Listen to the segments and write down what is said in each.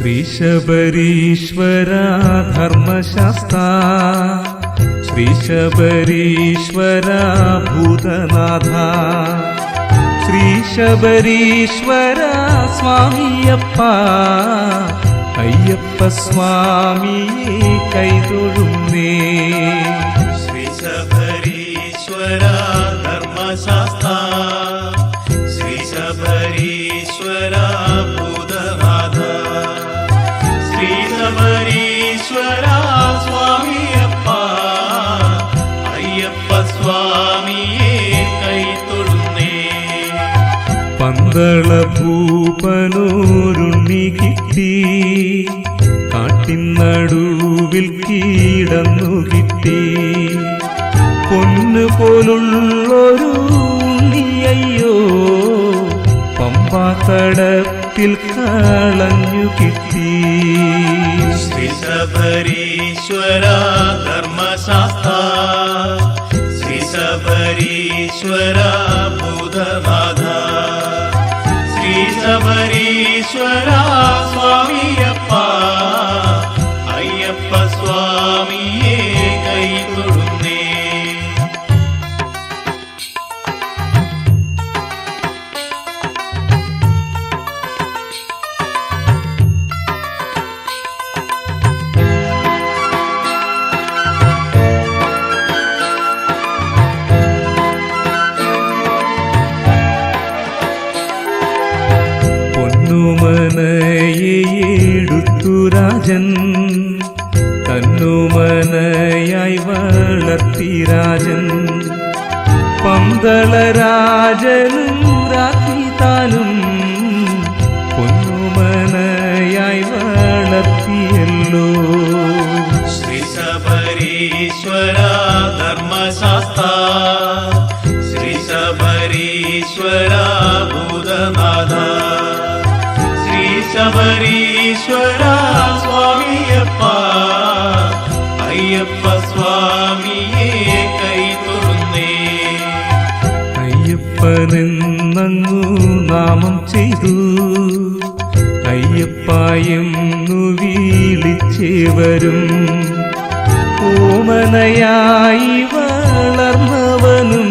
ശ്രീ ശബരീശ്വര ധർമ്മശാസ്ത്ര, ശ്രീ ശബരീശ്വര ഭൂതനാഥ, ശ്രീ ശബരീശ്വര സ്വാമിയപ്പ, അയ്യപ്പ സ്വാമിയെ കൈതൊഴുന്നേ. ശ്രീ ശബരീശ്വര ധർമ്മശാസ്ത്ര, ശ്രീ ശബരീശ്വര ഭൂതനാഥ, ശ്രീ ശബരീശ്വര സ്വാമിയപ്പ, അയ്യപ്പ സ്വാമിയെ കൈതൊഴുന്നേ. പന്തള ഭൂപനൂരുണ്ണി കിട്ടി, കാട്ടിനടുവിൽ കീടന്നു കിട്ടി, പൊന്നുപോലുള്ളൊരു ഉണ്ണിയയ്യോ പമ്പാക്കടത്തിൽ കളഞ്ഞു കിട്ടി. ശ്രീ ശബരീശ്വര ധർമ്മശാസ്ത്ര, ശ്രീ ശബരീശ്വര ഭൂതനാഥ, ശ്രീ ശബരീശ്വര സ്വാമിയപ്പ, അയ്യപ്പ സ്വാമിയെ കൈതൊഴുന്നേ. പൊന്നുമനയെടുത്തു രാജൻ, തന്നുമനയായി വളർത്തി രാജൻ, പന്തളരാജനും രാജ്ഞിതാനും പൊന്നുമനയായി വളർത്തിയല്ലോ. ശ്രീ ശബരീശ്വര ധർമ്മശാസ്ത്ര, ശ്രീ ശബരീശ്വര ഭൂതനാഥ, ശ്രീ ശബരീശ്വര സ്വാമിയപ്പ, അയ്യപ്പ സ്വാമിയെ കൈതൊഴുന്നേ. അയ്യപ്പനെന്നങ്ങു നാമം ചെയ്തു, അയ്യപ്പായെന്നു വിളിച്ചേവരും, ഓമനയായി വളർന്നവനും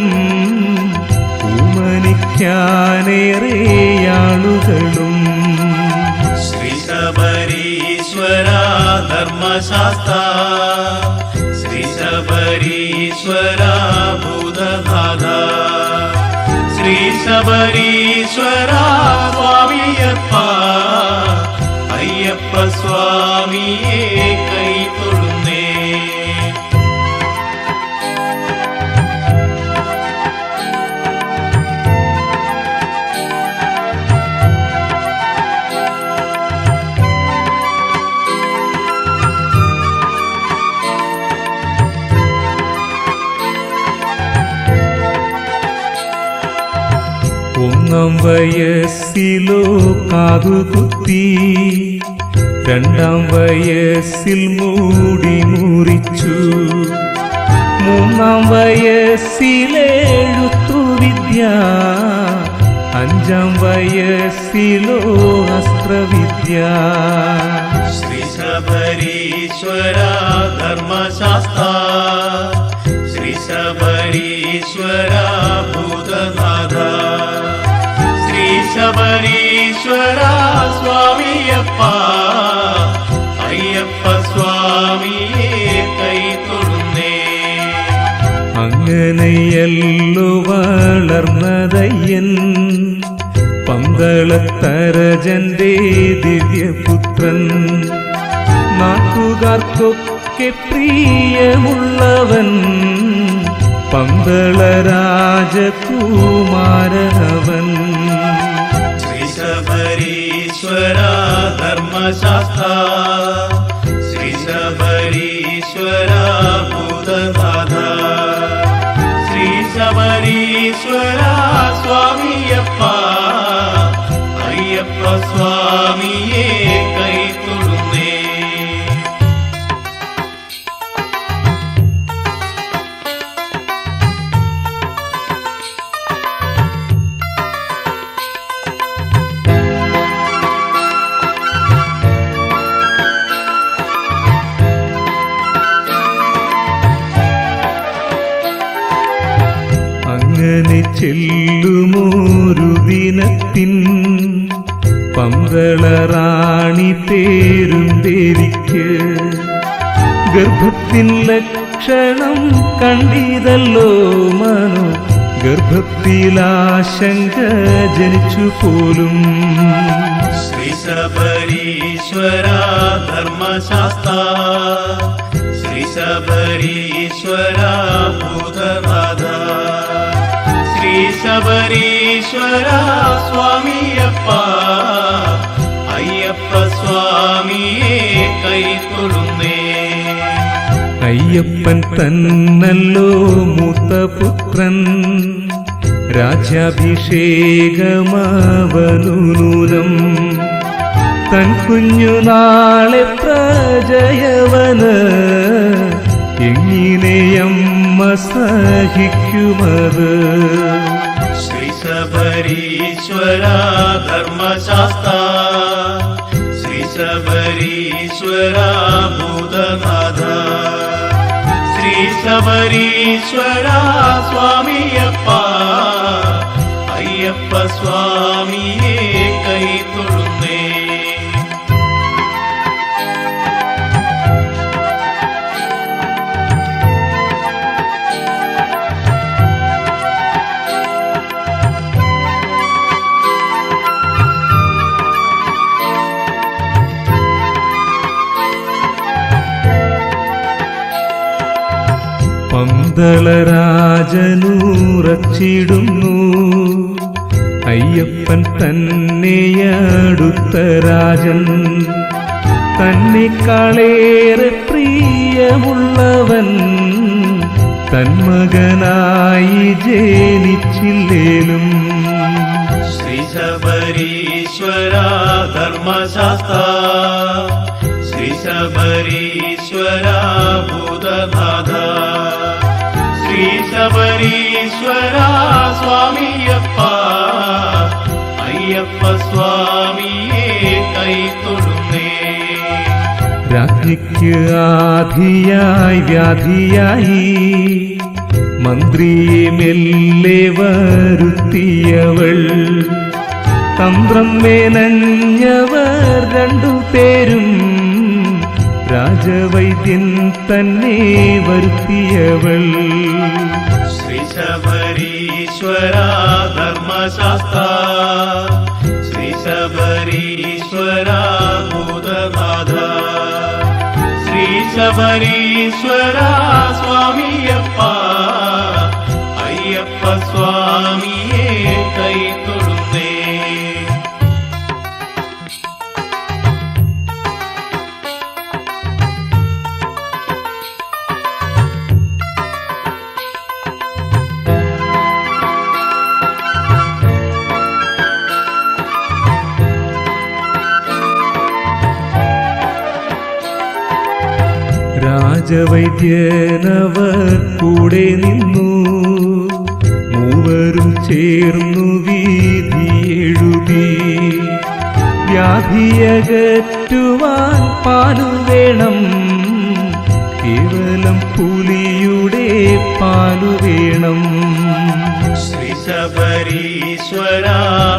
ഓമനിക്കാനേറെയാളുകളും. ശ്രീ ശബരീശ്വര ധർമ്മശാസ്ത്ര, ശ്രീ ശബരീശ്വര ഭൂതനാഥ, ശ്രീ ശബരീശ്വര സ്വാമിയപ്പ, അയ്യപ്പ സ്വാമിയെ കൈതൊഴുന്നേ. ഒന്നാം വയസ്സിലോ കാതുകുത്തി, രണ്ടാം വയസ്സിൽ മൂടി മുറിച്ചു, മൂന്നാം വയസ്സിലെഴുത്തു വിദ്യ, അഞ്ചാം വയസ്സിലോ അസ്ത്രവിദ്യ. ശ്രീ ശബരീശ്വര ധർമ്മശാസ്ത്ര, ശ്രീ ശബരീശ്വര ഭൂതനാഥ, ശ്രീ ശബരീശ്വര സ്വാമിയപ്പ, അയ്യപ്പ സ്വാമിയെ കൈതൊഴുന്നേ. അങ്ങനെയല്ലോ വളർന്നതയ്യൻ, പന്തളത്തരജന്റെ ദിവ്യപുത്രൻ, നാട്ടുകാർക്കൊക്കെ പ്രിയമുള്ളവൻ, പന്തളരാജകുമാരനവൻ. ശ്രീ ശബരീശ്വര ധർമ്മശാസ്ത്ര, ശ്രീ ശബരീശ്വര ഭൂതനാഥ, ശ്രീ ശബരീശ്വര സ്വാമിയപ്പ, അയ്യപ്പ സ്വാമിയെ കൈതൊഴുന്നേ. റാണി പേരുന്തേരിക്ക് ഗർഭത്തിൻ ലക്ഷണം കണ്ടിതല്ലോ മനോ ഗർഭത്തിലാശങ്ക ജനിച്ചു പോലും ശ്രീ ശബരീശ്വര ധർമ്മശാസ്ത്ര ശ്രീ ശബരീശ്വര ഭൂതനാഥ ശ്രീ ശബരീശ്വര സ്വാമിയപ്പ അയ്യപ്പ സ്വാമിയെ കൈതൊഴുന്നേ അയ്യപ്പൻ തന്നല്ലോ മൂത്ത പുത്രൻ രാജ്യാഭിഷേകമാവനു നൂനം തൻ കുഞ്ഞുനാളെ പ്രജയവന് എങ്ങിനെയമ്മ സഹിക്കുമത് ശ്രീ ശബരീശ്വര ധർമ്മശാസ്ത്ര ശ്രീ ശബരീശ്വര ഭൂതനാഥ ശ്രീ ശബരീശ്വര സ്വാമിയപ്പ അയ്യപ്പ സ്വാമിയെ കൈതൊഴുന്നേ പന്തളരാജനൂറച്ചിടുന്നു അയ്യപ്പൻ തന്നെയടുത്ത രാജൻ തന്നെക്കാളേറെ പ്രിയമുള്ളവൻ തന്മകനായി ജനിച്ചില്ലേലും ശ്രീ ശബരീശ്വര ധർമ്മശാസ്ത്ര ശ്രീ ശബരീശ്വര ഭൂതനാഥ ശ്രീ ശബരീശ്വര സ്വാമിയപ്പ അയ്യപ്പ സ്വാമിയെ കൈതൊഴുന്നേ രാജ്ഞിക്ക് ആധിയായി വ്യാധിയായി മന്ത്രിയെ മെല്ലെ വരുത്തിയവൾ തന്ത്രം മെനഞ്ഞവർ രണ്ടുപേരും രാജവൈദ്യൻ തന്നെ വരുത്തിയവൾ ശ്രീ ശബരീശ്വര ധർമ്മശാസ്ത്ര ശ്രീ ശബരീശ്വര ഭൂതനാഥ ശ്രീ ശബരീശ്വര സ്വാമിയപ്പ അയ്യപ്പ സ്വാമിയെ കൈതൊഴുന്നേ രാജവൈദ്യനവർ കൂടെ നിന്നു മൂവരും ചേർന്നു വിധി എഴുതി വ്യാധിയകറ്റുവാൻ പാലു വേണം കേവലം പുലിയുടെ പാലു വേണം ശ്രീ ശബരീശ്വര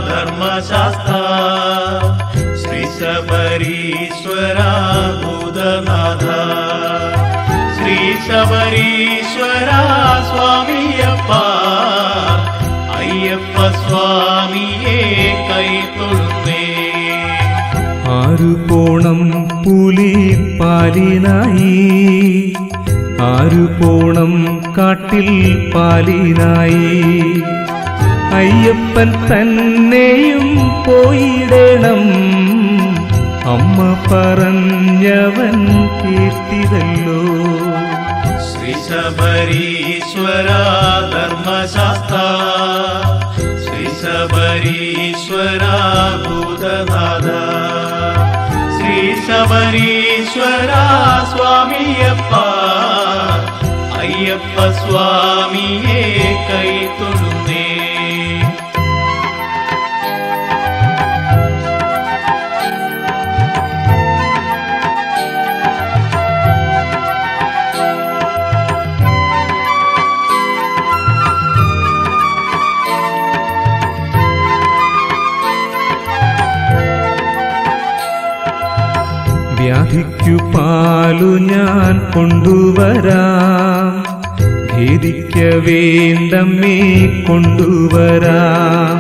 ധർമ്മശാസ്ത്ര ശ്രീ ശബരീശ്വര ഭൂതനാഥ ശ്രീ ശബരീശ്വര സ്വാമിയപ്പ അയ്യപ്പ സ്വാമിയെ കൈതൊഴുന്നേ ആരു പോണം പുലി പാലിനായി ആരു പോണം കാട്ടിൽ പാലിനായി അയ്യപ്പൻ തന്നെയും പോയിടണം അമ്മ പറഞ്ഞവൻ കേട്ടിതല്ലോ ശ്രീ ശബരീശ്വര ധർമ്മശാസ്ത്ര ശ്രീ ശബരീശ്വര ഭൂതനാഥ ശ്രീ ശബരീശ്വര സ്വാമിയപ്പ അയ്യപ്പ സ്വാമിയെ കൈതൊഴുന്നേ വ്യാധിക്കു പാലു ഞാൻ കൊണ്ടുവരാം, ഭേദിക്ക വേണ്ടമ്മേ കൊണ്ടുവരാം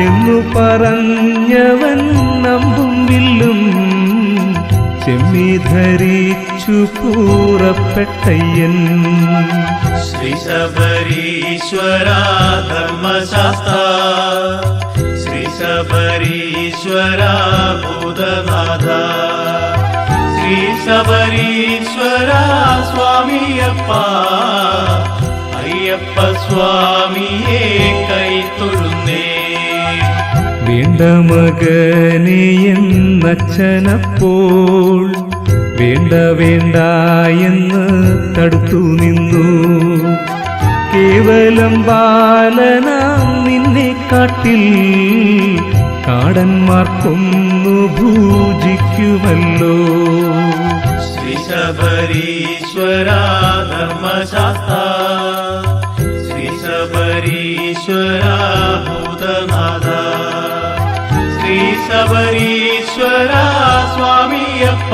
എന്നു പറഞ്ഞവൻ അമ്പും വില്ലും ചെമ്മി ധരിച്ചു പുറപ്പെട്ടയ്യൻ. ശ്രീ ശബരീശ്വര ധർമ്മശാസ്ത്ര, ശ്രീ ശബരീശ്വര ഭൂതനാഥ, ശ്രീ ശബരീശ്വര സ്വാമിയപ്പ, അയ്യപ്പ സ്വാമിയെ കൈത്തൊഴുന്നേ. വേണ്ട മകനെ എന്നച്ഛനപ്പോൾ വേണ്ട വേണ്ട എന്ന് തടുത്തു നിന്നു. കേവലം ബാലനാം നിന്നെ കാട്ടിൽ കാടന്മാർക്കൊന്നു ഭൂജിക്കുമല്ലോ. ശ്രീ ശബരീശ്വര ധർമ്മശാസ്ത്ര, ശ്രീ ശബരീശ്വര ഭൂതനാഥ, ശ്രീ ശബരീശ്വര സ്വാമിയപ്പ,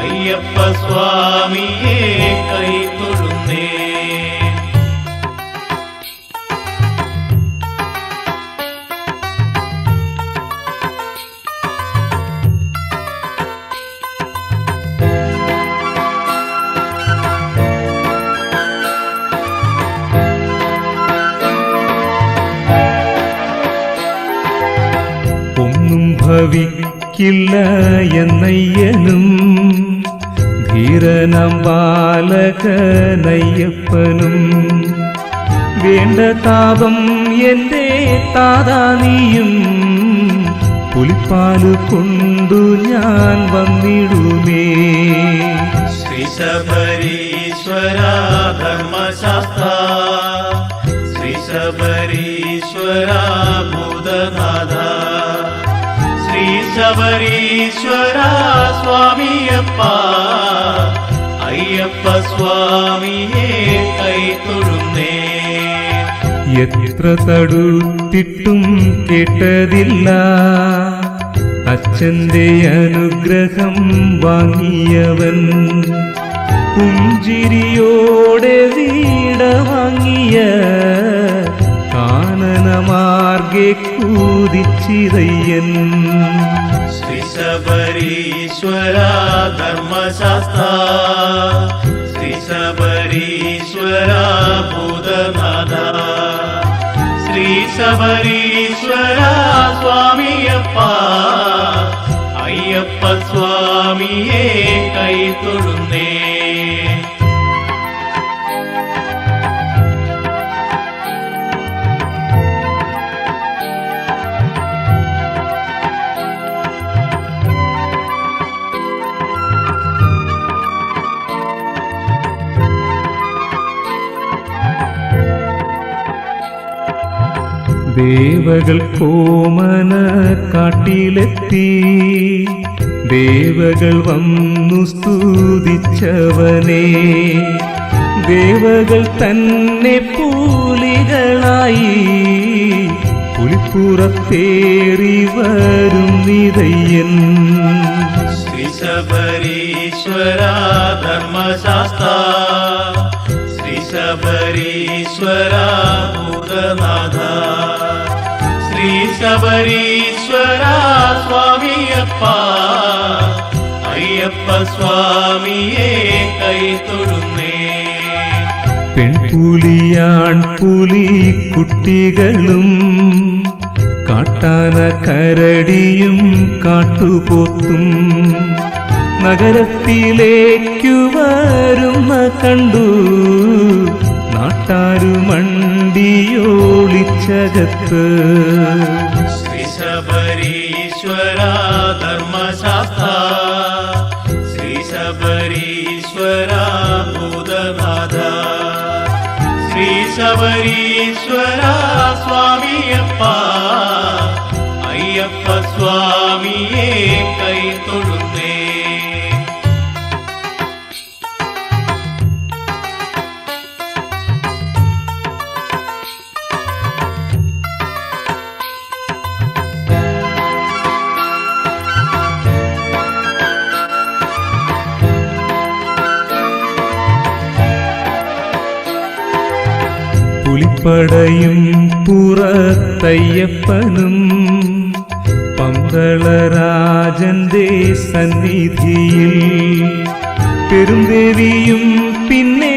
അയ്യപ്പ സ്വാമിയെ കൈത്തൊഴുന്നേ. ഒന്നും ഭവിക്കില്ല എന്നയ്യനും ധീരനാം ബാലകനയ്യപ്പനും. വേണ്ട താപം എന്റെ താതാ നീയും, പുലിപ്പാലു കൊണ്ടു ഞാൻ വന്നിടുമേ. ശ്രീ ശബരീശ്വര ധർമ്മശാസ്ത്ര, ശ്രീ ശബരീശ്വര ഭൂതനാഥ, ശ്രീ ശബരീശ്വര സ്വാമിയപ്പ, അയ്യപ്പ സ്വാമിയെ കൈത്തൊഴുന്നേ. എത്ര തടുത്തിട്ടും കേട്ടതില്ല, അച്ഛന്റെ അനുഗ്രഹം വാങ്ങിയവൻ. പുഞ്ചിരിയോടെ വീട വാങ്ങിയ കാനനമാർഗെ കൂതിച്ചിതയ്യൻ. ശ്രീ ശബരീശ്വര ധർമ്മശാസ്ത്ര, ശ്രീ ശബരീശ്വര ഭൂതനാഥ, ശ്രീ ശബരീശ്വര സ്വാമിയപ്പ, അയ്യപ്പ സ്വാമിയെ കൈത്തൊഴുന്നേ. ദേവകൾ കോമന കാട്ടിലെത്തി, ദേവകൾ വന്നു സ്തുതിച്ചവനെ. ദേവകൾ തന്നെ പൂലികളായി പുലിപ്പുറത്തേറി വരുന്നിതയ്യൻ. ശ്രീ ശബരീശ്വര ധർമ്മശാസ്ത്ര, ശ്രീ ശബരീശ്വര ഭൂതനാഥ, ശ്രീ ശബരീശ്വര സ്വാമിയപ്പ, അയ്യപ്പ സ്വാമിയെ കൈത്തൊഴുന്നേ. പെൺപുലിയാൺപുലി കുട്ടികളും കാട്ടാന കരടിയും കാട്ടുപോത്തും നഗരത്തിലേക്കു വരുന്ന കണ്ടു. നാട്ടാരു മണ്ടിയോളിച്ചകത്ത്. ശ്രീ ശബരീശ്വര ധർമ്മശാസ്ത്ര, ശ്രീ ശബരീശ്വര ഭൂതനാഥ, ശ്രീ ശബരീശ്വര സ്വാമിയപ്പ, അയ്യപ്പ സ്വാമിയെ കൈത്തൊഴുന്നേ. പടയും പുറത്തയ്യപ്പനും പന്തളരാജന്റെ സന്നിധിയിൽ പെരുംദേവിയും പിന്നെ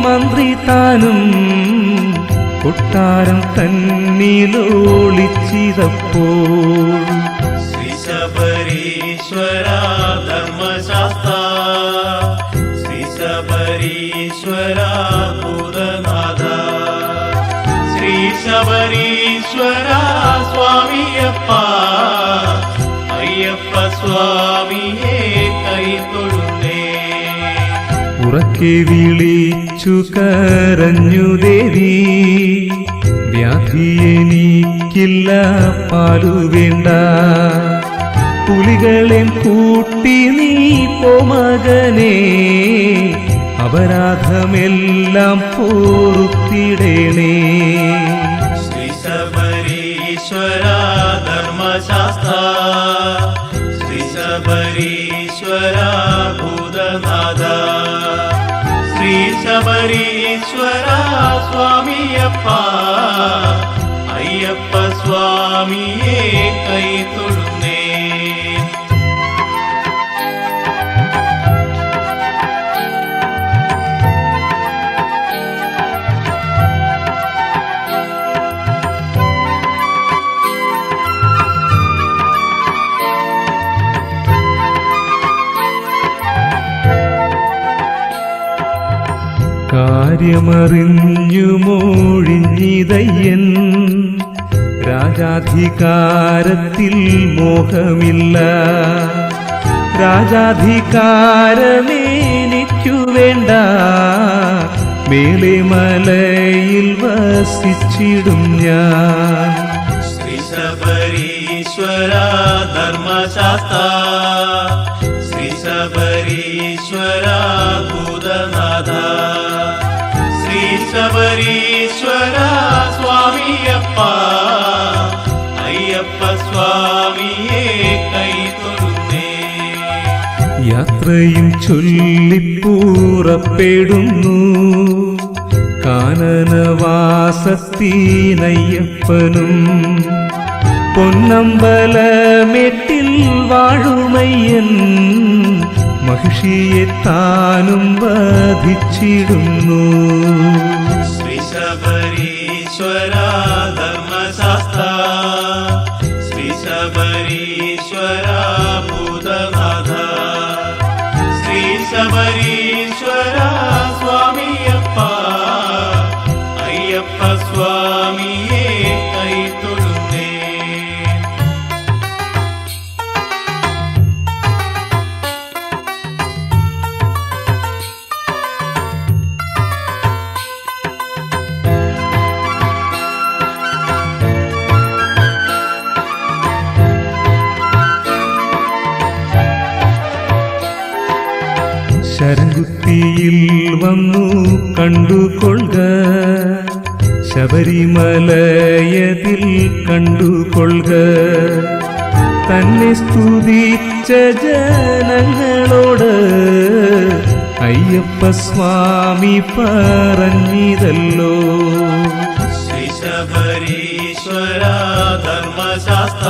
മന്ത്രി താനും കൊട്ടാരം തന്നിലൊളിച്ചിതപ്പോൾ ശ്രീ ശബരീശ്വര ധർമ്മശാസ്ത്ര ശ്രീ ശബരീശ്വര ഭൂതനാഥ ശ്രീ ശബരീശ്വര സ്വാമിയപ്പ അയ്യപ്പ സ്വാമിയെ കൈതൊഴുന്നേ. ഉറക്കെ വിളിച്ചു കരഞ്ഞു ദേവി, വ്യാധി എനിക്കില്ല, പാലു വേണ്ട, പുലികളെ കൂട്ടി നീ പോ മകനേ, അപരാധമെല്ലാം പൊറുത്തിടേണേ. ശ്രീ ശബരീശ്വര ധർമ്മശാസ്ത്ര ശ്രീ ശബരീശ്വര ഭൂതനാഥ ശ്രീ ശബരീശ്വര സ്വാമിയപ്പ അയ്യപ്പ സ്വാമിയെ കൈതൊഴുന്നേ. കാര്യമറിഞ്ഞു മോഴിഞ്ഞിതയ്യൻ, രാജാധികാരത്തിൽ മോഹമില്ല, രാജാധികാരമേനിക്കു വേണ്ട, മേലെ മലയിൽ വസിച്ചിടും ഞാൻ. ശ്രീ ശബരീശ്വര ധർമ്മശാസ്ത്ര ശ്രീ ശബരീശ്വര ഭൂതനാഥ ശ്രീ ശബരീശ്വര സ്വാമിയപ്പ അയ്യപ്പ സ്വാമിയെ കൈതൊഴുന്നേ. യാത്രയും ചൊല്ലിപ്പൂറപ്പെടുന്നു കാനനവാസത്തിനയ്യപ്പനും, പൊന്നമ്പലമേട്ടിൽ വാഴുമയ്യൻ, മഹിഷിയെ താനും വധിച്ചിടുന്നു. ശ്രീ ശബരീശ്വര ധർമ്മശാസ്ത്ര ശ്രീ ശബരീശ്വര ഭൂതനാഥ ശ്രീ ശബരീശ്വര സ്വാമിയപ്പ അയ്യപ്പ സ്വാമിയെ കൈതൊഴുന്നേ. ശരംകുത്തിയിൽ വന്നു കണ്ടുകൊള്ളുക, ശബരിമലയതിൽ കണ്ടുകൊള്ളുക, തന്നെ സ്തുതിച്ച ജനങ്ങളോട് അയ്യപ്പ സ്വാമി പറഞ്ഞിതല്ലോ. ശ്രീ ശബരീശ്വര ധർമ്മശാസ്ത്ര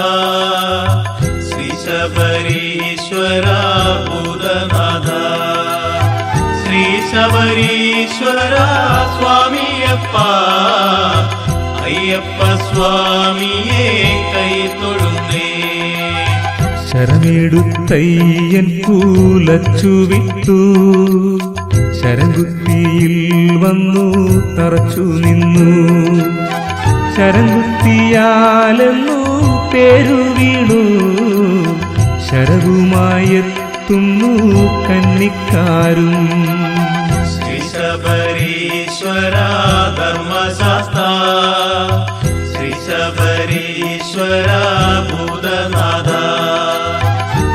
ശ്രീ ശബരീശ്വര ഭൂതനാഥ ശ്രീ ശബരീശ്വര സ്വാമിയപ്പ അയ്യപ്പ സ്വാമിയെ കൈതൊഴുന്നേ. ശരമെടുത്തയ്യൻ കൂലച്ചു വിട്ടു, ശരംകുത്തിയിൽ വന്നു തറച്ചു നിന്നു, ശരംകുത്തിയാലെന്നു പേരു വീണു, ശരവുമായെത്തുന്നു കന്നിക്കാരും. ശ്രീ ശബരീശ്വര ധർമ്മശാസ്ത്ര ശ്രീ ശബരീശ്വര ഭൂതനാഥ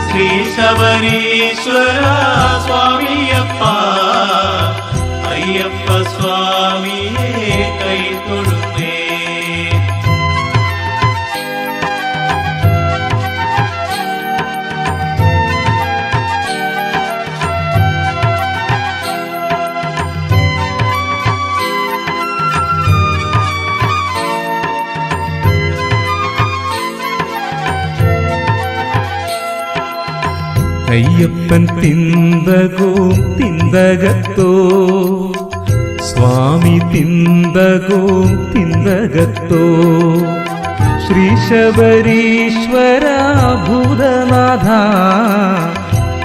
ശ്രീ ശബരീശ്വര സ്വാമിയപ്പ അയ്യപ്പ സ്വാമിയെ കൈതൊഴുന്നേ. അയ്യപ്പൻ തിന്തകോ തിന്തകത്തോ സ്വാമി തിന്തകോ തിന്തകത്തോ ശ്രീ ശബരീശ്വര ഭൂതനാഥ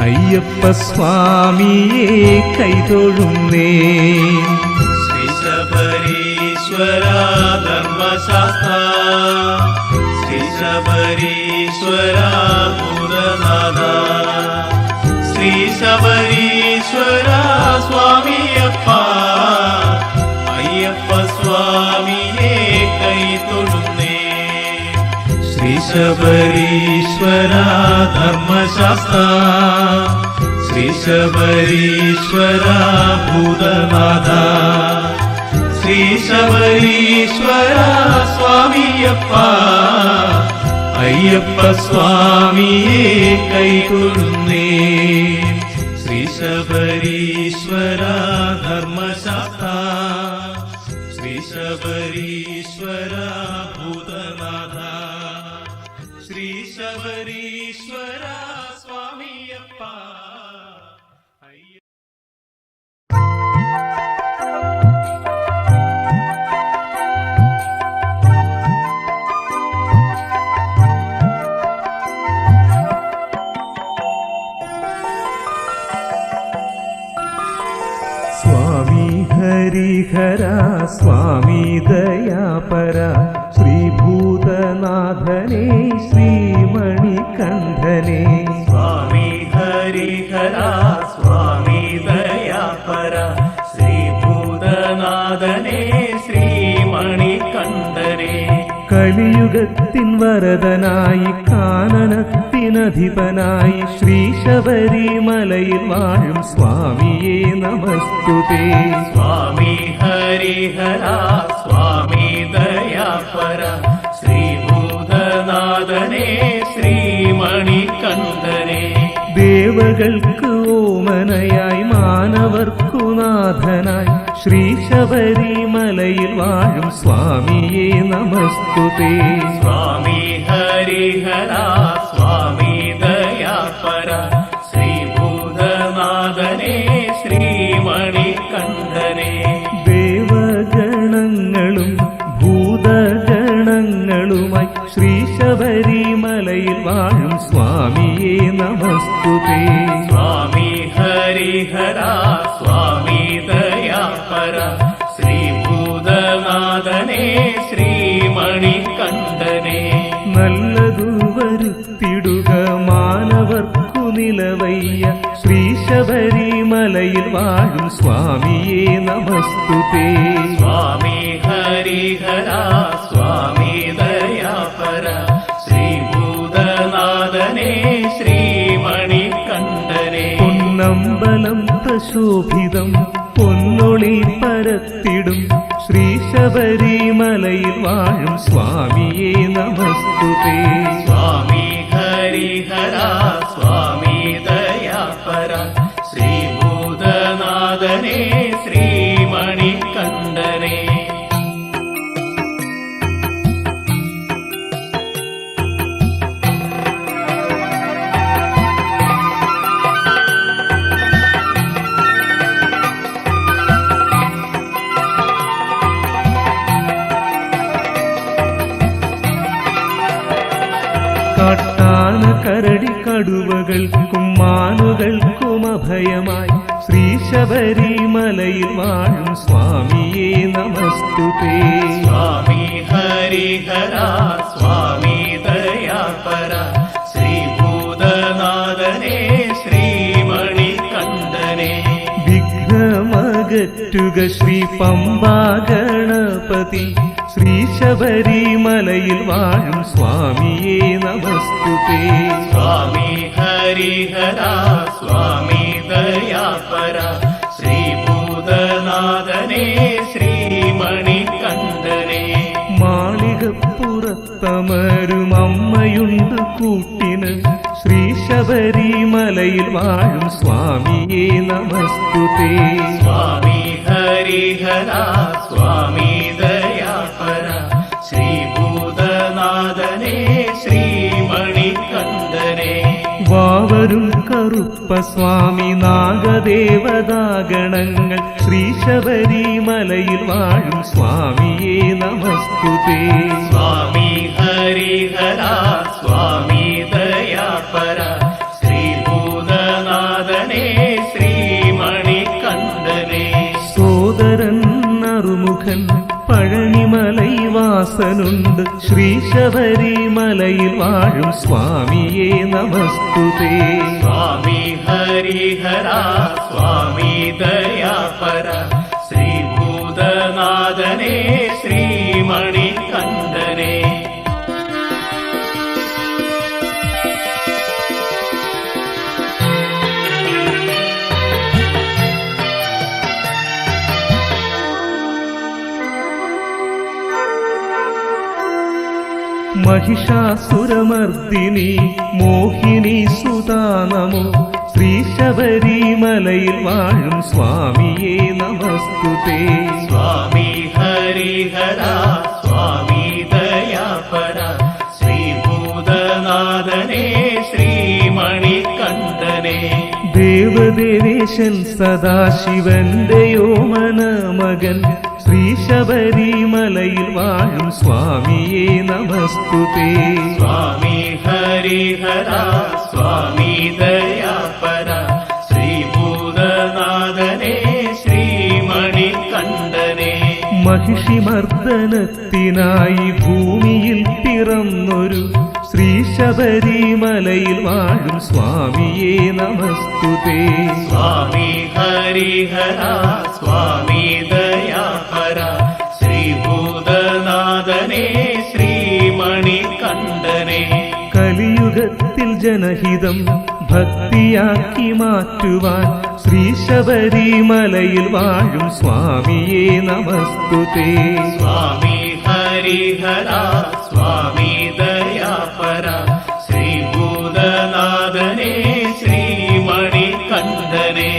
അയ്യപ്പ സ്വാമിയെ കൈതൊഴുന്നേ. ശ്രീ ശബരീശ്വര ധർമ്മശാസ്ത്ര ശ്രീ ശബരീശ്വര ഭൂതനാഥ ശ്രീ ശബരീശ്വര സ്വാമിയപ്പ അയ്യപ്പ സ്വാമിയെ കൈതൊഴുന്നേ. ശ്രീ ശബരീശ്വര ധർമ്മശാസ്ത്ര ശ്രീ ശബരീശ്വര ഭൂതനാഥ ശ്രീ ശബരീശ്വര സ്വാമിയപ്പ അയ്യപ്പ സ്വാമിയെ കൈതൊഴുന്നേ. ശ്രീ ശബരീശ്വര ധർമ്മശാസ്ത്ര ശ്രീ ശബരീശ്വര ഭൂതനാഥ ശ്രീ ശബരീശ്വര സ്വാമിയപ്പ സ്വാമി ഹരിഹര സ്വാമി ദയാപര ശ്രീഭൂതനാഥനേ ശ്രീമണികണ്ഠനേ. സ്വാമി ഹരിഹര സ്വാമി ദയാപര ശ്രീഭൂതനാഥനേ ശ്രീമണികണ്ഠനേ. കലിയുഗത്തിൻ വരദനായി കാനനത്തിനധിപനായി ശ്രീ ശബരിമലയിൽ വാഴും സ്വാമിയെ നമസ്തുതേ. സ്വാമി ഹരിഹര സ്വാമി ദയാപര ശ്രീഭൂതനാഥനേ ശ്രീമണികണ്ഠനേ. ദേവകൾക്ക് ഓമനയായി മാനവർക്കു നാഥനായി ശ്രീ ശബരിമലയിൽ വാഴും സ്വാമിയെ നമസ്തുതേ. സ്വാമി ഹരിഹര സ്വാമി ദയാപര ശ്രീഭൂതനാഥനേ ശ്രീമണികണ്ഠനേ. ദേവഗണങ്ങളും ഭൂതഗണങ്ങളുമായി ശ്രീ ശബരിമലയിൽ വാഴും സ്വാമിയെ നമസ്തുതേ. സ്വാമി ഹരിഹര സ്വാമി ദയാപര ശ്രീഭൂതനാഥനേ ശ്രീമണികണ്ഠനേ. നല്ലതു വരുത്തിടുക മാനവർക്കു നിലവയ്യ ശ്രീ ശബരിമലയിൽ വാഴും സ്വാമിയെ നമസ്തുതേ. സ്വാമി ഹരിഹര സ്വാമി ദയാപര ശ്രീഭൂതനാഥനേ ശ്രീമണികണ്ഠനേ. പൊന്നമ്പലം പ്രശോഭിതം പൊന്നൊളി പരത്തിടും ശ്രീ ശബരിമലയിൽ വാഴും സ്വാമിയെ നമസ്തുതേ. സ്വാമി ഹരിഹര സ്വാമി ദയാപര ശ്രീഭൂതനാഥനേ ശ്രീമണികണ്ഠനേ. കാട്ടാന കരടി കടുവകൾക്കും മാനുകൾക്കും അഭയമായി ശ്രീ ശബരിമലയിൽ വാഴും സ്വാമിയെ നമസ്തുതേ. സ്വാമി ഹരിഹര സ്വാമി ദയാപര ശ്രീഭൂതനാഥനേ ശ്രീമണികണ്ഠനേ. വിഘ്നമകറ്റുക ശ്രീ പമ്പാ ഗണപതി ശ്രീ ശബരിമലയിൽ വാഴും സ്വാമിയെ നമസ്തുതേ. സ്വാമി ഹരിഹര സ്വാമി ദയാപര ശ്രീഭൂതനാഥനേ ശ്രീമണികണ്ഠനേ. മാളികപ്പുറത്തമരും അമ്മയുണ്ട് കൂട്ടിന് ശ്രീ ശബരിമലയിൽ വാഴും സ്വാമിയെ നമസ്തുതേ. സ്വാമി ഹരിഹര സ്വാമി ദയാപര ശ്രീഭൂതനാഥനേ ശ്രീമണികണ്ഠനേ. വാവരും കറുപ്പ സ്വാമി നാഗദേവതാഗണങ്ങൾ ശ്രീ ശബരിമലയിൽ വാഴും സ്വാമിയേ നമസ്തുതേ. സ്വാമി ഹരിഹര സ്വാമി ദയാപര ശ്രീഭൂതനാഥനേ ശ്രീമണികണ്ഠനേ. സോദരൻ അറുമുഖൻ പഴനിമലൈ വാസനുണ്ട് ശ്രീ ശബരിമലയിൽ വാഴും സ്വാമിയേ നമസ്തുതേ. സ്വാമി ഹരിഹര സ്വാമി ദയാപര ശ്രീഭൂതനാഥനേ ശ്രീമണികണ്ഠനേ. महिषासुरमर्दिनी मोहिनी सुता नमो श्री शबरीमलയിൽ വാഴും സ്വാമിയേ നമസ്തുതേ. സ്വാമി ഹരിഹര സ്വാമി ദയാപര ശ്രീഭൂതനാഥനേ ശ്രീമണികണ്ഠനേ. ദേവദേവേശൻ സദാശിവന്റെയോമന മകൻ ശ്രീ ശബരിമലയിൽ വാഴും സ്വാമിയേ നമസ്തുതേ. സ്വാമി ഹരിഹര സ്വാമി ദയാപര ശ്രീഭൂതനാഥനേ ശ്രീമണികണ്ഠനേ. महिषिमर्दनത്തിനായി ഭൂമിയിൽ പിറന്നൊരു ശ്രീ ശബരിമലയിൽ വാഴും സ്വാമിയേ നമസ്തുതേ. സ്വാമി ഹരിഹര സ്വാമി ദയാപര ശ്രീഭൂതനാഥനേ ശ്രീമണികണ്ഠനേ. കലിയുഗത്തിൽ ജനഹിതം ഭക്തിയാക്കി മാറ്റുവാൻ ശ്രീ ശബരിമലയിൽ വാഴും സ്വാമിയേ നമസ്തുതേ. സ്വാമി ഹരിഹര സ്വാമി ദയാപര ശ്രീഭൂതനാഥനേ ശ്രീമണികണ്ഠനേ.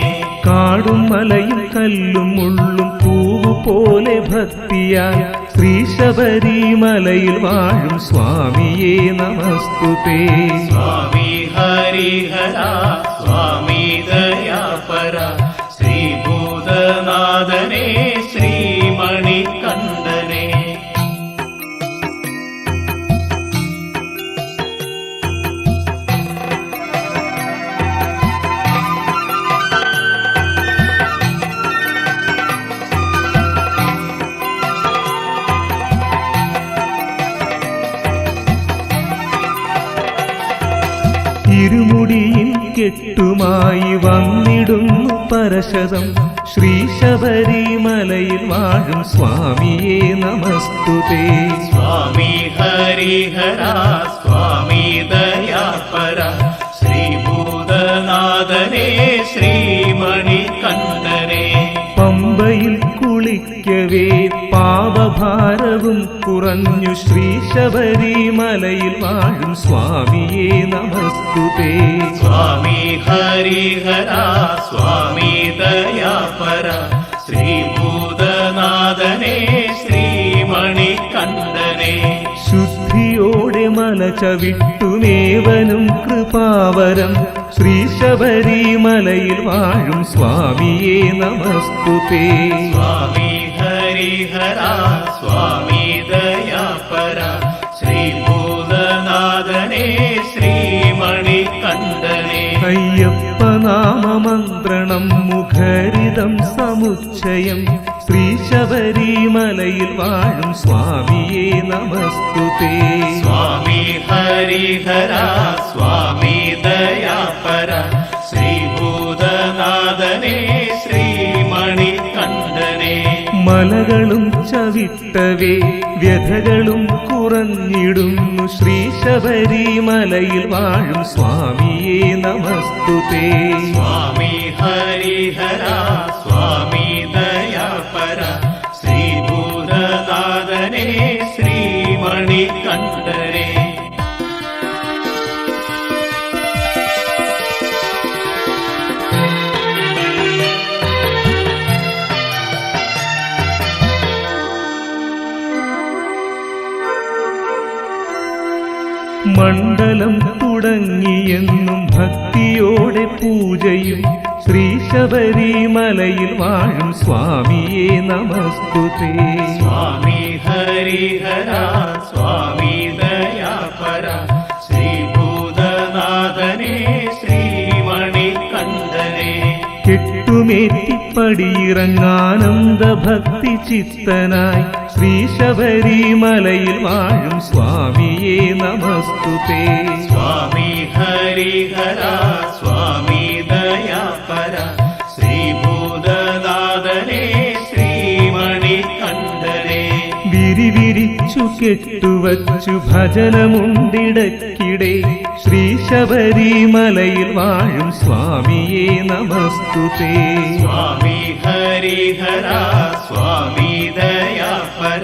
കാടും മലയും കല്ലും മുള്ളും പൂവ് പോലെ ഭക്തിയാൽ ശ്രീ ശബരിമലയിൽ വാഴും സ്വാമിയേ നമസ്തുതേ. സ്വാമി ഹരിഹര സ്വാമി ദയാപര ശ്രീഭൂതനാഥനേ ശ്രീമണികണ്ഠനേ. ഇരുമുടിയിൽ കെട്ടുമായി വന്നിടുന്നു പരശതം ശ്രീ ശബരിമലയിൽ വാഴും സ്വാമിയേ നമസ്തുതേ. സ്വാമി ഹരിഹര സ്വാമി ദയാപര ശ്രീഭൂതനാഥനേ ശ്രീമണികണ്ഠനേ. പമ്പയിൽ കുളിക്കവേ പാപഭാരവും കുറഞ്ഞു ശ്രീ ശബരിമലയിൽ വാഴും സ്വാമിയേ നമസ്തുതേ. സ്വാമി ഹരിഹര സ്വാമി ദയാപര ശ്രീഭൂതനാഥനേ ശ്രീമണികണ്ഠനേ. ശുദ്ധിയോടെ മല ചവിട്ടുമേവനും കൃപാവരം ശ്രീ ശബരിമലയിൽ വാഴും സ്വാമിയേ നമസ്തുതേ. സ്വാമി ഹരിഹര സ്വാമി ദയാപര ശ്രീഭൂതനാഥനേ ശ്രീമണികണ്ഠനേ. അയ്യപ്പ നാമമന്ത്രണം മുഖരിതം സമുച്ചയം ശ്രീ ശബരിമലയിൽ വാഴും സ്വാമിയേ നമസ്തുതേ. സ്വാമി ഹരിഹര സ്വാമി ദയാപര ശ്രീഭൂതനാഥനേ ശ്രീമണികണ്ഠനേ. മലകളും ചവിട്ടവേ വ്യഥകളും കുറഞ്ഞിടുന്നു ശ്രീ ശബരിമലയിൽ വാഴും സ്വാമിയേ നമസ്തുതേ. സ്വാമി ഹരിഹര സ്വാമി ദയാപര ശ്രീഭൂതനാഥനേ ശ്രീമണികണ്ഠനേ. മണ്ഡലം തുടങ്ങിയെന്നും പൂജയും ശ്രീ ശബരിമലയിൽ വാഴും സ്വാമിയേ നമസ്തുതേ. സ്വാമി ഹരിഹര സ്വാമി ദയാപര ശ്രീഭൂതനാഥനേ ശ്രീമണികണ്ഠനേ. കെട്ടുമേറ്റിപ്പടിയിറങ്ങാനന്ദ ഭക്തി ചിത്തനായി ശ്രീ ശബരിമലയിൽ വാഴും സ്വാമിയേ നമസ്തുതേ. സ്വാമി ഹരിഹര സ്വാമി ദയാപര ശ്രീഭൂതനാഥനേ ശ്രീമണികണ്ഠനേ. വിരിവിരിച്ചു കെട്ടുവച്ചു ഭജനമുണ്ടിടക്കിടെ ശ്രീ ശബരിമലയിൽ വാഴും സ്വാമിയേ നമസ്തുതേ. സ്വാമി ഹരിഹര സ്വാമി ദയാപര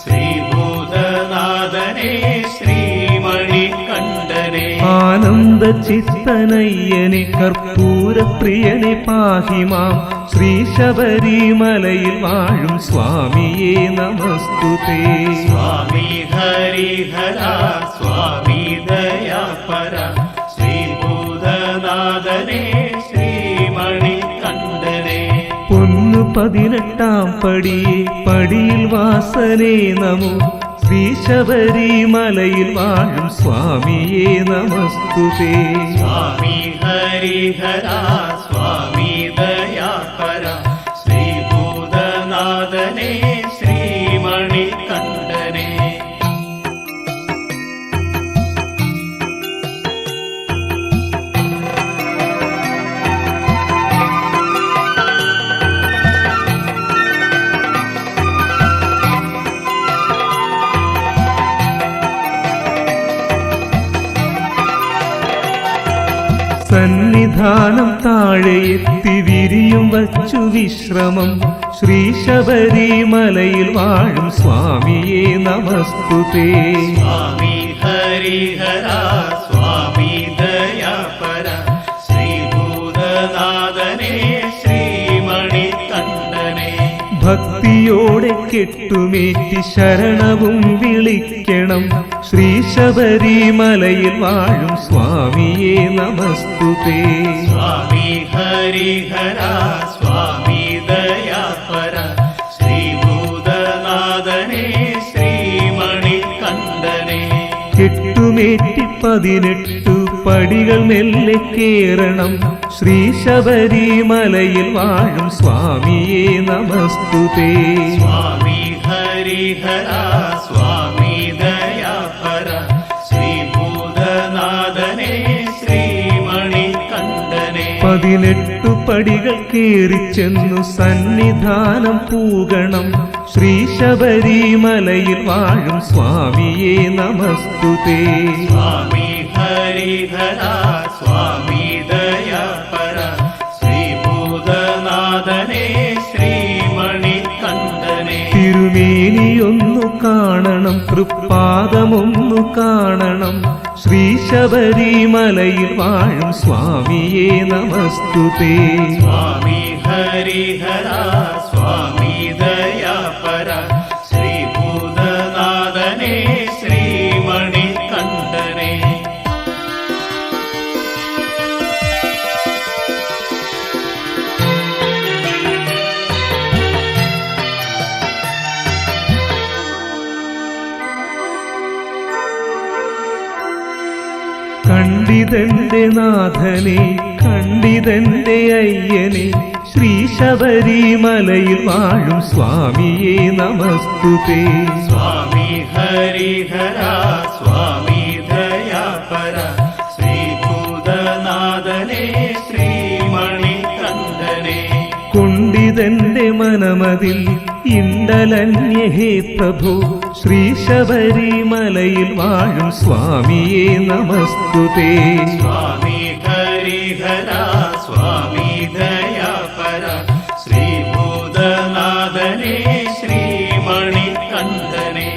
ശ്രീഭൂതനാഥനേ ശ്രീമണികണ്ഠനേ. ആനന്ദ ചിത്തനയ്യനെ കർപ്പൂര പ്രിയനെ പാഹിമാം ശ്രീ ശബരിമലയിൽ വാഴും സ്വാമിയേ നമസ്തുതേ. സ്വാമി ഹരിഹര സ്വാമി ദയാപര ശ്രീഭൂതനാഥനേ ശ്രീമണികണ്ഠനേ. പൊന്നു 18 പടിയെ പടിയിൽ വാസനേ നമോ ശ്രീ ശബരിമലയിൽ വാഴും സ്വാമിയേ നമസ്തുതേ. സ്വാമി ഹരിഹര സ്വാമി ദയാപര ശ്രീഭൂതനാഥനേ ശ്രീമണികണ്ഠനേ. സന്നിധാനം താഴെയെത്തി വിരിയും വച്ചു വിശ്രമം ശ്രീ ശബരിമലയിൽ വാഴും സ്വാമിയേ നമസ്തുതേ. സ്വാമി ഹരിഹര സ്വാമി ദയാപര ശ്രീഭൂതനാഥനേ ശ്രീമണികണ്ഠനേ. ഭക്തിയോടെ കെട്ടുമേറ്റി ശരണവും വിളിക്കണം ശ്രീ ശബരിമലയിൽ വാഴും സ്വാമിയേ നമസ്തുതേ. സ്വാമി ഹരിഹര സ്വാമി ദയാപര ശ്രീഭൂതനാഥനേ ശ്രീമണികണ്ഠനേ. കെട്ടുമേറ്റി 18 പടികൾ മെല്ലെ കേറണം ശ്രീ ശബരിമലയിൽ വാഴും സ്വാമിയേ നമസ്തുതേ. സ്വാമി ഹരിഹര സ്വാമി ദയാപര ശ്രീഭൂതനാഥനേ ശ്രീമണികണ്ഠനേ. 18 പടികൾ കേറിച്ചെന്നു സന്നിധാനം പൂകണം ശ്രീ ശബരിമലയിൽ വാഴും സ്വാമിയേ നമസ്തുതേ. സ്വാമി ഹരിഹര സ്വാമി ദയാപര ശ്രീഭൂതനാഥനേ ശ്രീമണികണ്ഠനേ. തിരുമേനിയൊന്നു കാണണം തൃപ്പാദമൊന്നു കാണണം ശ്രീ ശബരിമലയിൽ വാഴും സ്വാമിയേ നമസ്തുതേ. സ്വാമി ഹരിഹര സ്വാമി ദയാപര ശ്രീഭൂതനാഥനേ ശ്രീമണികണ്ഠനേ. കണ്ടിതന്റെ നാഥനെ കണ്ടിതന്റെ അയ്യനെ ശ്രീ ശബരിമലയിൽ വാഴും സ്വാമിയേ നമസ്തുതേ. സ്വാമി ഹരിഹര സ്വാമി ദയാപര ശ്രീഭൂതനാഥനേ ശ്രീമണികണ്ഠനേ. കുണ്ടിതന്റെ മനമതിൽ ഇണ്ടലന്യ ഹേ പ്രഭു ശ്രീ ശബരിമലയിൽ വാഴും സ്വാമിയേ നമസ്തുതേ. സ്വാമി ഹരിഹര സ്വാമി ദയാപര ശ്രീഭൂതനാഥനേ ശ്രീമണികണ്ഠനേ.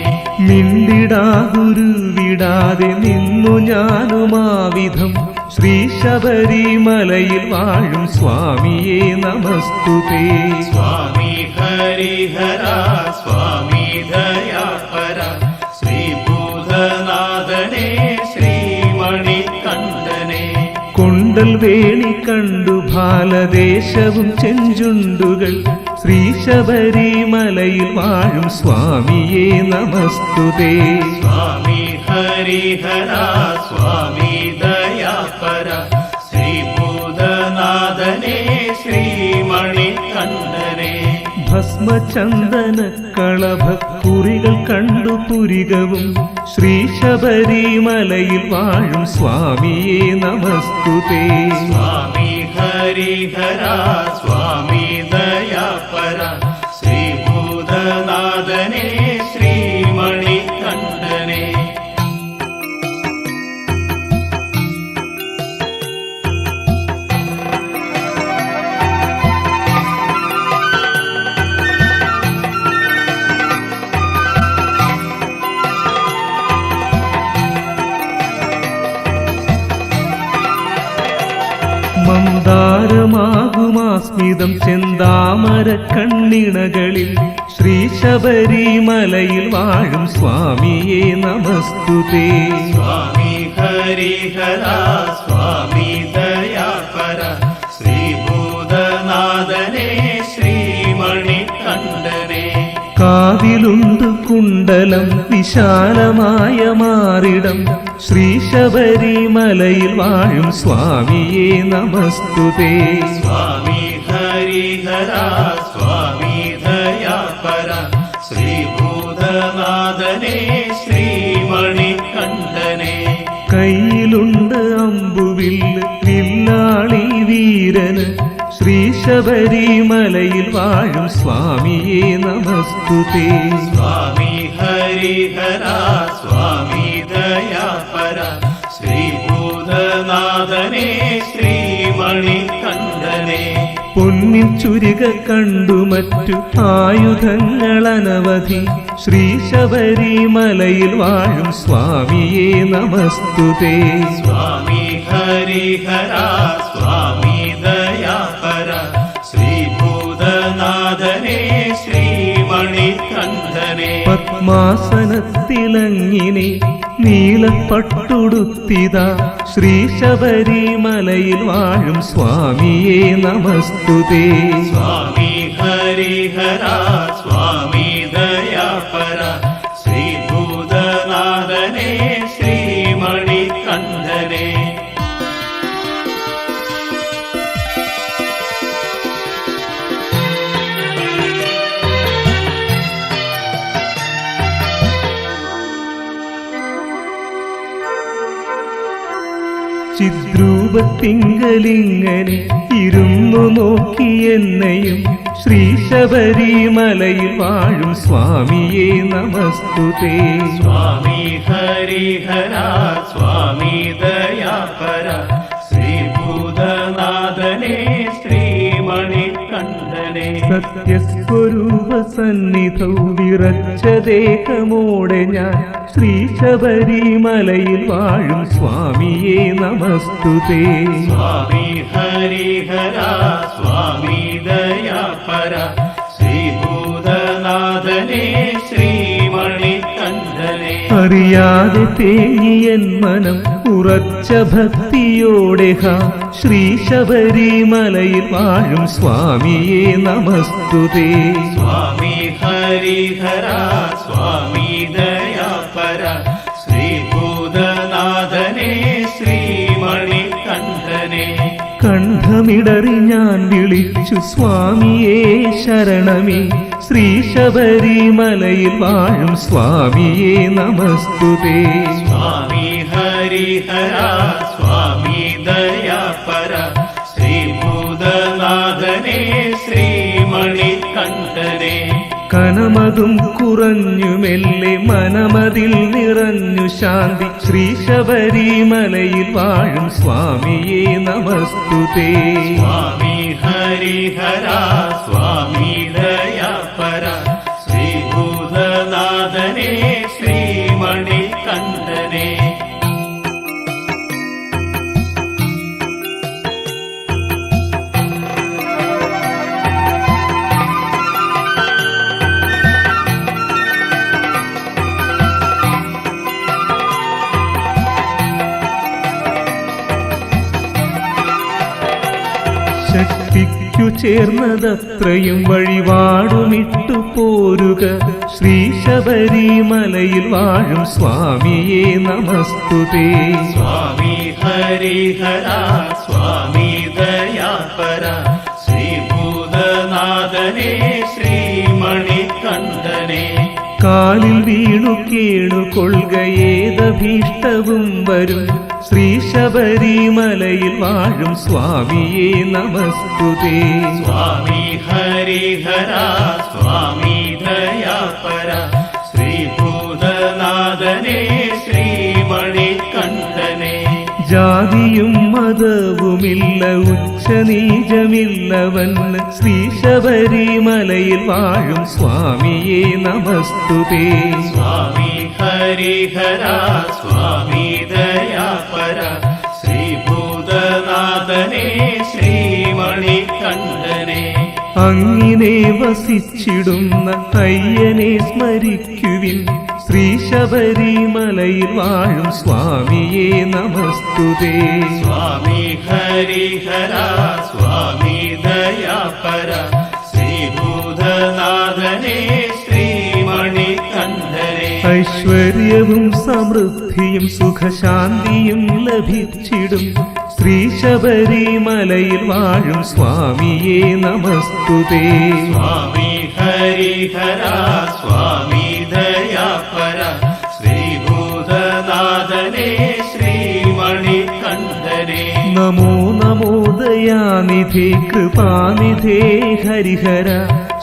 മിണ്ടിടാതുരുവിടാതെ നിന്നു ഞാനുമാവിധം ശ്രീ ശബരിമലയിൽ വാഴും സ്വാമിയേ നമസ്തുതേ. സ്വാമി ഹരിഹര സ്വാമി ദയാപര ശ്രീഭൂതനാഥനേ ശ്രീമണികണ്ഠനേ. കൊണ്ടൽ വേണി കണ്ടു ഭാലദേശവും ചെഞ്ചുണ്ടുകൾ ശ്രീ ശബരിമലയിൽ വാഴും സ്വാമിയേ നമസ്തുതേ. സ്വാമി ഹരിഹര സ്വാമി ദയാപര ശ്രീഭൂതനാഥനേ ശ്രീമണികണ്ഠനേ. ഭസ്മചന്ദന കളഭക്കുറികൾ കണ്ടു പുരികവും ശ്രീ ശബരിമലയിൽ വാഴും സ്വാമിയേ നമസ്തുതേ. സ്വാമി ഹരിഹര സ്വാമി ദയാപര ശ്രീഭൂതനാഥനേ ശ്രീമണികണ്ഠനേ. മന്ദാരമാകുമാസ്മിതം ചെന്താമര കണ്ണിണകളിൽ ശ്രീ ശബരിമലയിൽ വാഴും സ്വാമിയേ നമസ്തുതേ. സ്വാമി ഹരിഹര സ്വാമി ദയാപര ശ്രീഭൂതനാഥനേ ശ്രീമണികണ്ഠനേ. കാതിലുണ്ട് കുണ്ടലം വിശാലമായ മാറിടം ശ്രീ ശബരിമലയിൽ വാഴും സ്വാമിയേ നമസ്തുതേ. സ്വാമി ഹരിഹര സ്വാമി ദയാപര ശ്രീഭൂതനാഥനേ ശ്രീമണികണ്ഠനേ. കയ്യിലുണ്ട് അമ്പുവില്ല് വില്ലാളി വീരന് ശ്രീ ശബരിമലയിൽ വാഴും സ്വാമിയേ നമസ്തുതേ. സ്വാമി ഹരിഹര സ്വാമി ദയാപര ശ്രീഭൂതനാഥനേ ശ്രീമണികണ്ഠനേ. പൊന്നിൻ ചുരിക കണ്ടു മറ്റു ആയുധങ്ങൾ അനവധി ശ്രീ ശബരിമലയിൽ വാഴും സ്വാമിയേ നമസ്തുതേ. സ്വാമി ഹരിഹര സ്വാമി ദയാപര ശ്രീഭൂതനാഥനേ ശ്രീമണികണ്ഠനേ. പത്മാസനത്തിലങ്ങിനെ നീലപ്പട്ടുടുത്തിതാ ശ്രീ ശബരിമലയിൽ വാഴും സ്വാമിയേ നമസ്തുതേ. സ്വാമി ഹരിഹര സ്വാമി ദയാപര ശ്രീഭൂതനാഥനേ ശ്രീമണികണ്ഠനേ. ചിദ്രൂപത്തിങ്കലിങ്ങനെ ഇരുന്നു നോക്കി എന്നെയും ശ്രീ ശബരിമലയിൽ വാഴും സ്വാമിയേ നമസ്തുതേ. സ്വാമി ഹരിഹര സ്വാമി ദയാപര ശ്രീഭൂതനാഥനേ ശ്രീമണികണ്ഠനേ. സത്യസ്വരൂപ സന്നിധൗ വിറച്ച ദേഹമോടെ ഞാൻ ശ്രീ ശബരിമലയിൽ വാഴും സ്വാമിയേ നമസ്തുതേ. സ്വാമി ഹരിഹര സ്വാമി ദയാപര ശ്രീഭൂതനാഥനേ ശ്രീമണികണ്ഠനേ. അറിയാതെ തേങ്ങിയൻ മനം ഉറച്ച ഭക്തിയോടെ ശ്രീ ശബരിമലയിൽ വാഴും സ്വാമിയേ നമസ്തുതേ. സ്വാമി ഹരിഹര സ്വാമി ദയാപര ശ്രീഭൂതനാഥനേ ശ്രീമണികണ്ഠനേ. കണ്ഠമിടറി ഞാൻ വിളിച്ചു സ്വാമിയേ ശരണമേ ശ്രീ ശബരിമലയിൽ വാഴും സ്വാമിയേ നമസ്തുതേ. സ്വാമി ഹരിഹര സ്വാമി ദയാപര ശ്രീഭൂതനാഥനേ ശ്രീമണികണ്ഠനേ. കനമതും കുറഞ്ഞു മെല്ലെ മനമതിൽ നിറഞ്ഞു ശാന്തി ശ്രീ ശബരിമലയിൽ വാഴും സ്വാമിയേ നമസ്തുതേ. സ്വാമി ഹരിഹര സ്വാമി ദയാപര ശ്രീഭൂതനാഥനേ ശ്രീമണികണ്ഠനേ. ശക്തിക്കു ചേർന്നതത്രയും വഴിപാടുമിട്ടു പോരുക ശ്രീ ശബരിമലയിൽ വാഴും സ്വാമിയെ നമസ്തുതേ. സ്വാമി ഹരിഹര സ്വാമി ദയാപര ശ്രീഭൂതനാഥനേ ശ്രീമണികണ്ഠനേ. കാലിൽ വീണു കേണുകൊള്ളുക ഏതഭീഷ്ടവും വരും ശ്രീ ശബരിമലയിൽ വാഴും സ്വാമിയെ നമസ്തുതേ. സ്വാമി ഹരിഹര സ്വാമി ദയാപര ശ്രീഭൂതനാഥനേ ശ്രീമണികണ്ഠനേ. ജാതിയും മതവുമില്ല ഉച്ചനീചമില്ലവന് ശ്രീ ശബരിമലയിൽ വാഴും സ്വാമിയെ നമസ്തുതേ. സ്വാമി ഹരിഹര സ്വാമി ദയാപര ശ്രീഭൂതനാഥനേ ശ്രീമണികണ്ഠനേ. അങ്ങിനെ വസിച്ചിടുന്ന അയ്യനെ സ്മരിക്കുവിൻ ശ്രീ ശബരിമലയിൽ വാഴും സ്വാമിയെ നമസ്തുതേ. സ്വാമി ഹരിഹര സ്വാമി ദയാപര ശ്രീഭൂതനാഥനേ ശ്രീമണികണ്ഠനേ. ഐശ്വര്യവും സമൃദ്ധിയും സുഖശാന്തിയും ലഭിച്ചിടും ശ്രീ ശബരിമലയിൽ വാഴും സ്വാമിയെ നമസ്തുതേ. സ്വാമി ഹരിഹര സ്വാമി ദയാപര ശ്രീഭൂതനാഥനേ ശ്രീമണികണ്ഠനേ. നമോ നമോ ദയാനിധേ കൃപാനിധേ ഹരിഹര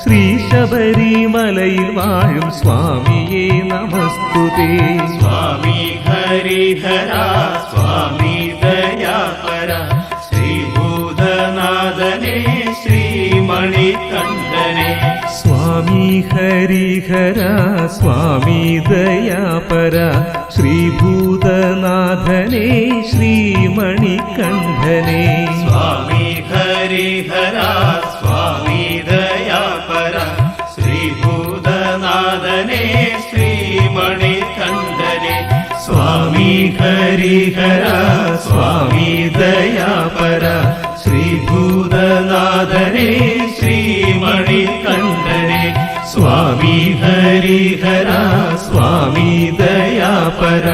ശ്രീ ശബരിമലയിൽ വാഴും സ്വാമിയെ നമസ്തുതേ. സ്വാമി ഹരിഹര സ്വാമി ദയാപര ശ്രീഭൂതനാഥനേ ശ്രീമണികണ്ഠനേ. സ്വാമി ഹരിഹര സ്വാമി ദയാപര ശ്രീഭൂതനാഥനേ ശ്രീമണികണ്ഠനേ. സ്വാമി ഹരിഹര സ്വാമി ദയാപര ശ്രീഭൂതനാഥനേ ശ്രീമണികണ്ഠനേ. സ്വാമി ഹരിഹര സ്വാമി ദയാപര ശ്രീഭൂതനാഥനേ ശ്രീമണികണ്ഠനേ. സ്വാമി ഹരിഹര സ്വാമി ദയാപര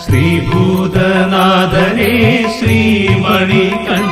ശ്രീഭൂതനാഥനേ ശ്രീമണികണ്ഠനേ.